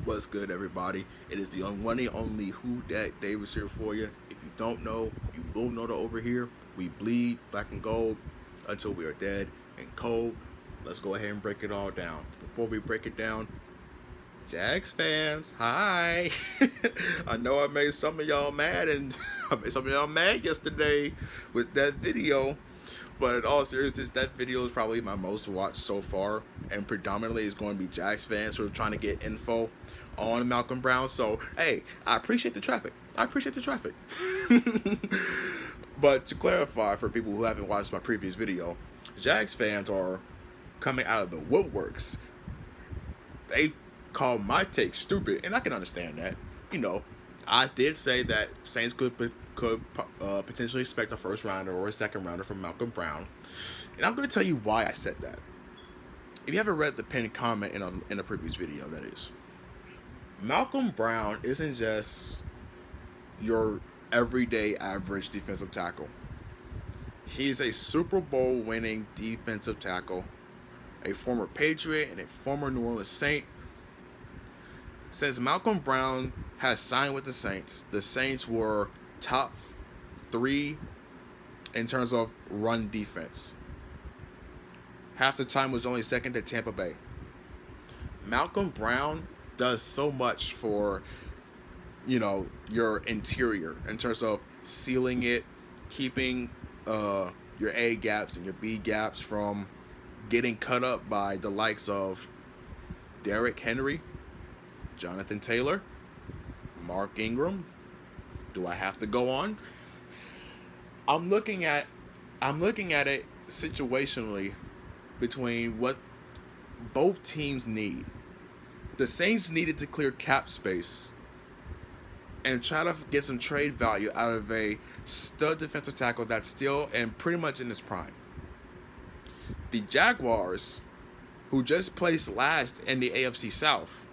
What's good, everybody? It is the one and only Who Dat Davis here for you. If you don't know, you will know that over here we bleed black and gold until we are dead and cold. Let's go ahead and break it all down. Before we break it down, Jags fans, hi! I know I made some of y'all mad, and I made some of y'all mad yesterday with that video. But in all seriousness, that video is probably my most watched so far, and predominantly is going to be Jags fans who are trying to get info on Malcolm Brown. So, hey, I appreciate the traffic. I appreciate the traffic. But to clarify for people who haven't watched my previous video, Jags fans are coming out of the woodworks. They call my take stupid, and I can understand that. You know, I did say that Saints could potentially expect a first rounder or a second rounder from Malcolm Brown, and I'm going to tell you why I said that. If you haven't read the pinned comment in a previous video, that is, Malcolm Brown isn't just your everyday average defensive tackle. He's a Super Bowl winning defensive tackle, a former Patriot and a former New Orleans Saint. Since Malcolm Brown has signed with the Saints were top 3 in terms of run defense. Half the time was only second to Tampa Bay. Malcolm Brown does so much for, your interior in terms of sealing it, keeping your A gaps and your B gaps from getting cut up by the likes of Derrick Henry, Jonathan Taylor, Mark Ingram. Do I have to go on? I'm looking at it situationally between what both teams need. The Saints needed to clear cap space and try to get some trade value out of a stud defensive tackle that's still and pretty much in his prime. The Jaguars, who just placed last in the AFC South,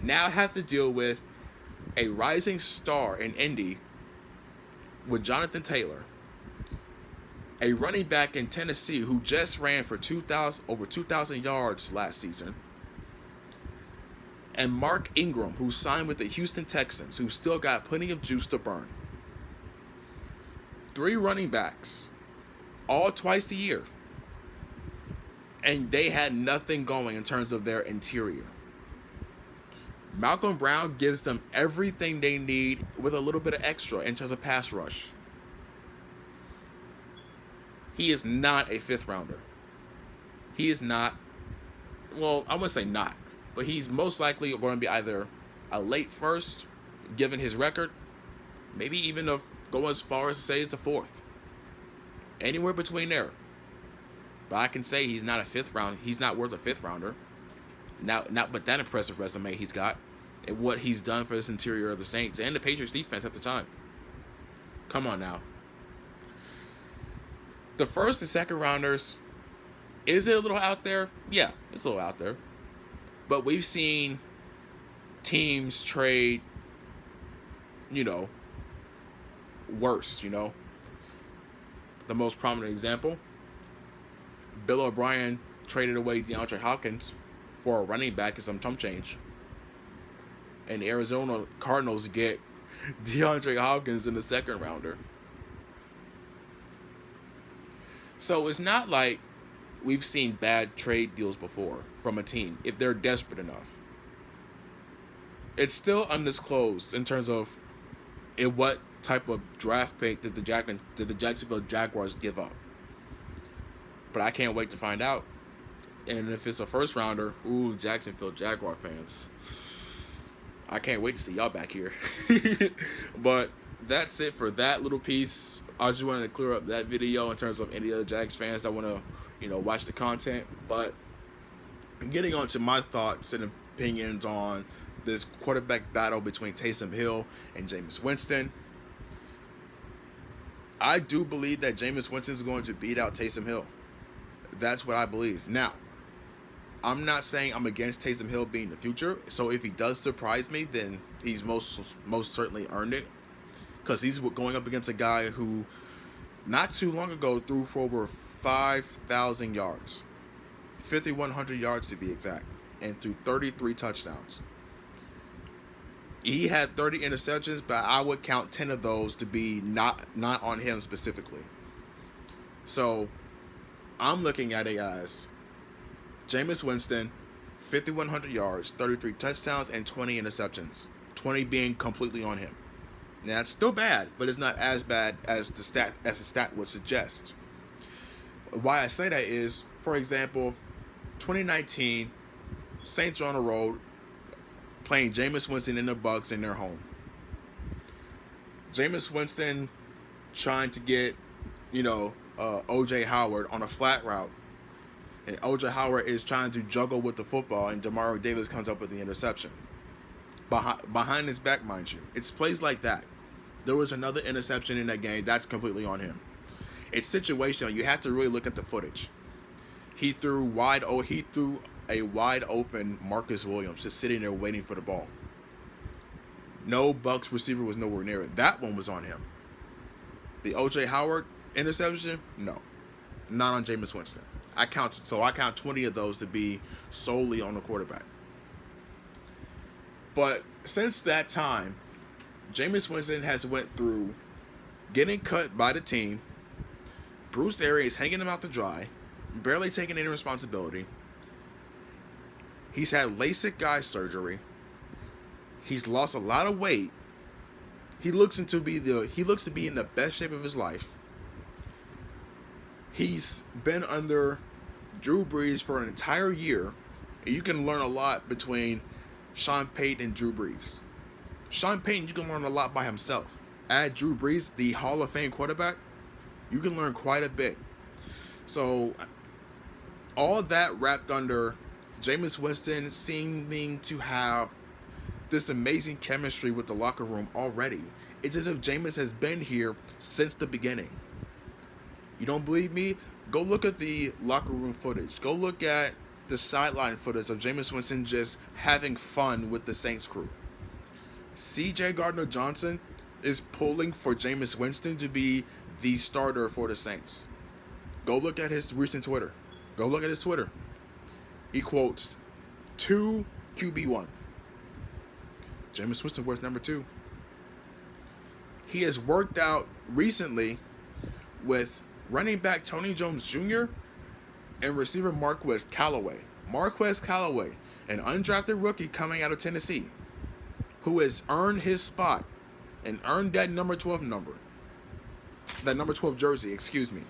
now have to deal with a rising star in Indy with Jonathan Taylor, a running back in Tennessee who just ran for over 2,000 yards last season, and Mark Ingram, who signed with the Houston Texans, who still got plenty of juice to burn. 3 running backs, all twice a year, and they had nothing going in terms of their interior. Malcolm Brown gives them everything they need with a little bit of extra in terms of pass rush. He is not a 5th rounder. He is not, well, I wouldn't say not, but he's most likely going to be either a late first, given his record, maybe even go as far as to say it's a 4th. Anywhere between there. But I can say he's not a 5th round. He's not worth a 5th rounder. Not but that impressive resume he's got and what he's done for this interior of the Saints and the Patriots defense at the time. Come on now. The first and second rounders, is it a little out there? Yeah, it's a little out there. But we've seen teams trade, worse, The most prominent example, Bill O'Brien traded away DeAndre Hopkins for a running back and some chump change. And the Arizona Cardinals get DeAndre Hopkins in the 2nd rounder. So it's not like we've seen bad trade deals before from a team if they're desperate enough. It's still undisclosed in terms of what type of draft pick did the Jacksonville Jaguars give up. But I can't wait to find out. And if it's a 1st rounder, ooh, Jacksonville Jaguar fans, I can't wait to see y'all back here. But that's it for that little piece. I just wanted to clear up that video in terms of any other Jags fans that want to, watch the content. But getting on to my thoughts and opinions on this quarterback battle between Taysom Hill and Jameis Winston. I do believe that Jameis Winston is going to beat out Taysom Hill. That's what I believe. Now, I'm not saying I'm against Taysom Hill being the future. So if he does surprise me, then he's most certainly earned it. Because he's going up against a guy who not too long ago threw for over 5,000 yards. 5,100 yards to be exact. And threw 33 touchdowns. He had 30 interceptions, but I would count 10 of those to be not on him specifically. So I'm looking at it as Jameis Winston, 5,100 yards, 33 touchdowns, and 20 interceptions. 20 being completely on him. Now that's still bad, but it's not as bad as the stat would suggest. Why I say that is, for example, 2019, Saints are on the road playing Jameis Winston in the Bucs in their home. Jameis Winston trying to get, O.J. Howard on a flat route. And O.J. Howard is trying to juggle with the football, and Demario Davis comes up with the interception. Behind his back, mind you. It's plays like that. There was another interception in that game. That's completely on him. It's situational. You have to really look at the footage. He threw a wide open Marcus Williams just sitting there waiting for the ball. No Bucs receiver was nowhere near it. That one was on him. The O.J. Howard interception, no, not on Jameis Winston. I count 20 of those to be solely on the quarterback. But since that time, Jameis Winston has went through getting cut by the team, Bruce Arians hanging him out to dry, barely taking any responsibility. He's had LASIK eye surgery. He's lost a lot of weight. He looks to be in the best shape of his life. He's been under Drew Brees for an entire year, and you can learn a lot between Sean Payton and Drew Brees. Sean Payton, you can learn a lot by himself. Add Drew Brees, the Hall of Fame quarterback, you can learn quite a bit. So, all that wrapped under Jameis Winston seeming to have this amazing chemistry with the locker room already. It's as if Jameis has been here since the beginning. You don't believe me? Go look at the locker room footage. Go look at the sideline footage of Jameis Winston just having fun with the Saints crew. C.J. Gardner-Johnson is pulling for Jameis Winston to be the starter for the Saints. Go look at his recent Twitter. Go look at his Twitter. He quotes 2 QB1. Jameis Winston wears number 2. He has worked out recently with running back Tony Jones Jr. and receiver Marquez Callaway. Marquez Callaway, an undrafted rookie coming out of Tennessee, who has earned his spot and earned that number 12 number. That number 12 jersey, excuse me.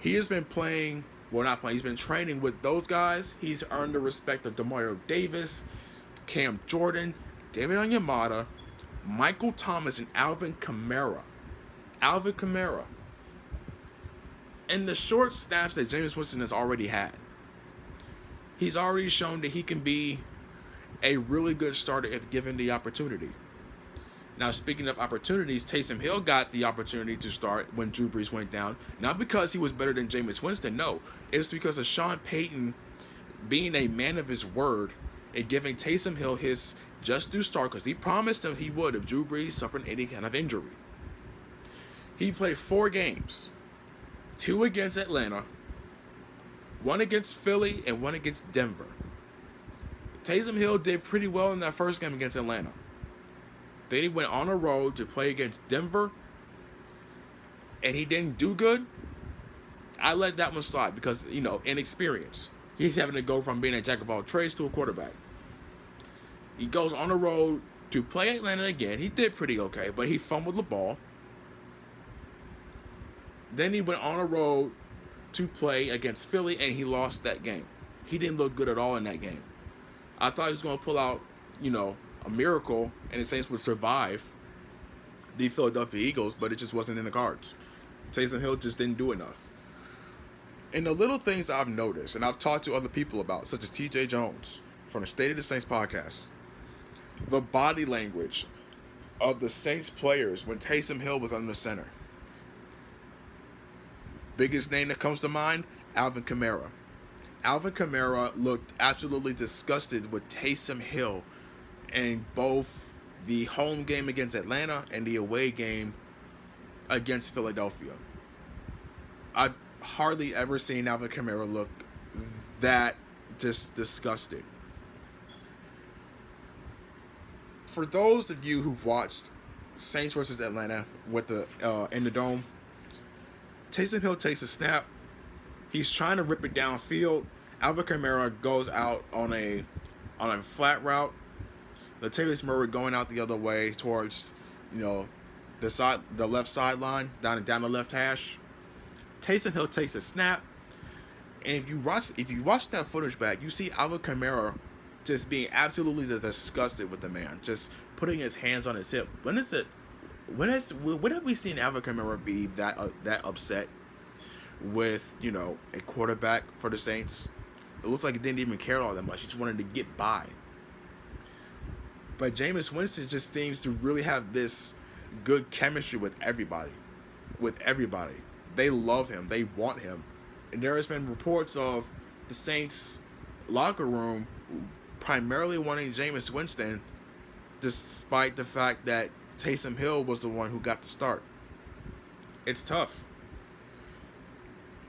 He has been he's been training with those guys. He's earned the respect of Demario Davis, Cam Jordan, David Onyemata, Michael Thomas, and Alvin Kamara. And the short snaps that Jameis Winston has already had. He's already shown that he can be a really good starter if given the opportunity. Now, speaking of opportunities, Taysom Hill got the opportunity to start when Drew Brees went down. Not because he was better than Jameis Winston, no. It's because of Sean Payton being a man of his word and giving Taysom Hill his just due start, because he promised him he would if Drew Brees suffered any kind of injury. He played 4 games. 2 against Atlanta, 1 against Philly, and 1 against Denver. Taysom Hill did pretty well in that first game against Atlanta. Then he went on the road to play against Denver, and he didn't do good. I let that one slide because, inexperience. He's having to go from being a jack of all trades to a quarterback. He goes on the road to play Atlanta again. He did pretty okay, but he fumbled the ball. Then he went on a road to play against Philly, and he lost that game. He didn't look good at all in that game. I thought he was going to pull out, a miracle, and the Saints would survive the Philadelphia Eagles, but it just wasn't in the cards. Taysom Hill just didn't do enough. And the little things I've noticed, and I've talked to other people about, such as TJ Jones from the State of the Saints podcast, the body language of the Saints players when Taysom Hill was under center. Biggest name that comes to mind, Alvin Kamara. Alvin Kamara looked absolutely disgusted with Taysom Hill in both the home game against Atlanta and the away game against Philadelphia. I've hardly ever seen Alvin Kamara look that disgusted. For those of you who've watched Saints versus Atlanta with the in the dome, Taysom Hill takes a snap. He's trying to rip it downfield. Alvin Kamara goes out on a flat route. Latavius Murray going out the other way towards, the left sideline, down the left hash. Taysom Hill takes a snap, and if you watch that footage back, you see Alvin Kamara just being absolutely disgusted with the man, just putting his hands on his hip. When have we seen Alvin Kamara be that upset with a quarterback for the Saints? It looks like he didn't even care all that much. He just wanted to get by. But Jameis Winston just seems to really have this good chemistry with everybody. They love him. They want him. And there has been reports of the Saints locker room primarily wanting Jameis Winston, despite the fact that Taysom Hill was the one who got the start. It's tough.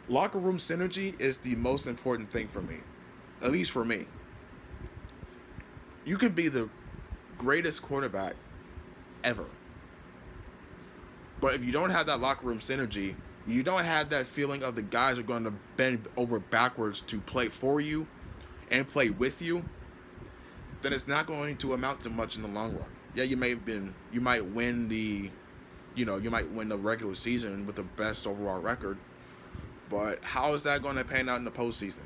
Locker room synergy is the most important thing for me. At least for me. You can be the greatest quarterback ever, but if you don't have that locker room synergy, you don't have that feeling of the guys are going to bend over backwards to play for you and play with you, then it's not going to amount to much in the long run. Yeah, you might win the regular season with the best overall record, but how is that going to pan out in the postseason?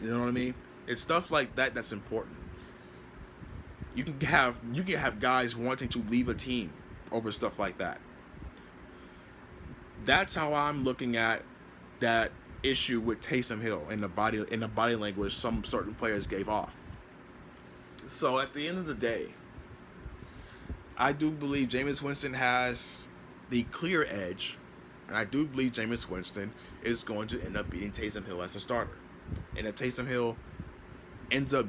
You know what I mean? It's stuff like that that's important. You can have guys wanting to leave a team over stuff like that. That's how I'm looking at that issue with Taysom Hill and the body language some certain players gave off. So at the end of the day, I do believe Jameis Winston has the clear edge, and I do believe Jameis Winston is going to end up beating Taysom Hill as a starter. And if Taysom Hill ends up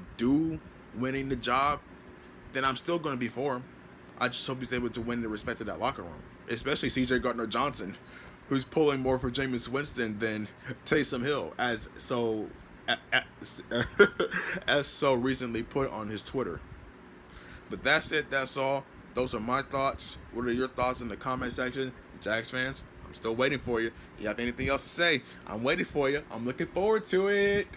winning the job, then I'm still going to be for him. I just hope he's able to win the respect of that locker room, especially C.J. Gardner-Johnson, who's pulling more for Jameis Winston than Taysom Hill, as so recently put on his Twitter. But that's it. That's all. Those are my thoughts. What are your thoughts in the comment section, Jags fans? I'm still waiting for you. You have anything else to say? I'm waiting for you. I'm looking forward to it.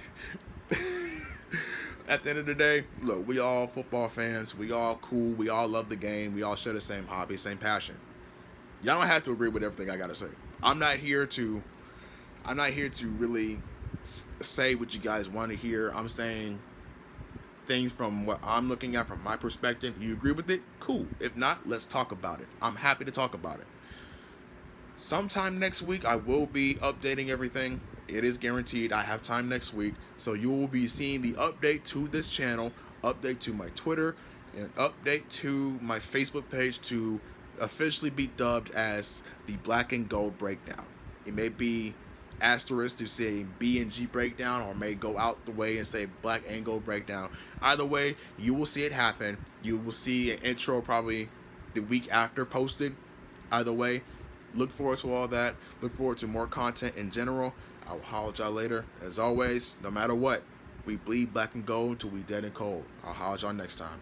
At the end of the day, look, we all football fans. We all cool. We all love the game. We all share the same hobby, same passion. Y'all don't have to agree with everything I gotta say. I'm not here to really say what you guys want to hear. I'm saying things from what I'm looking at from my perspective. You agree with it? Cool. If not, let's talk about it. I'm happy to talk about it. Sometime next week, I will be updating everything. It is guaranteed. I have time next week. So you will be seeing the update to this channel, update to my Twitter, and update to my Facebook page to officially be dubbed as the Black and Gold Breakdown. It may be asterisk to say B and G Breakdown, or may go out the way and say Black and Gold Breakdown. Either way, you will see it happen. You will see an intro probably the week after posted. Either way, look forward to all that. Look forward to more content in general. I will holler at y'all later. As always, no matter what, we bleed black and gold until we dead and cold. I'll holler at y'all next time.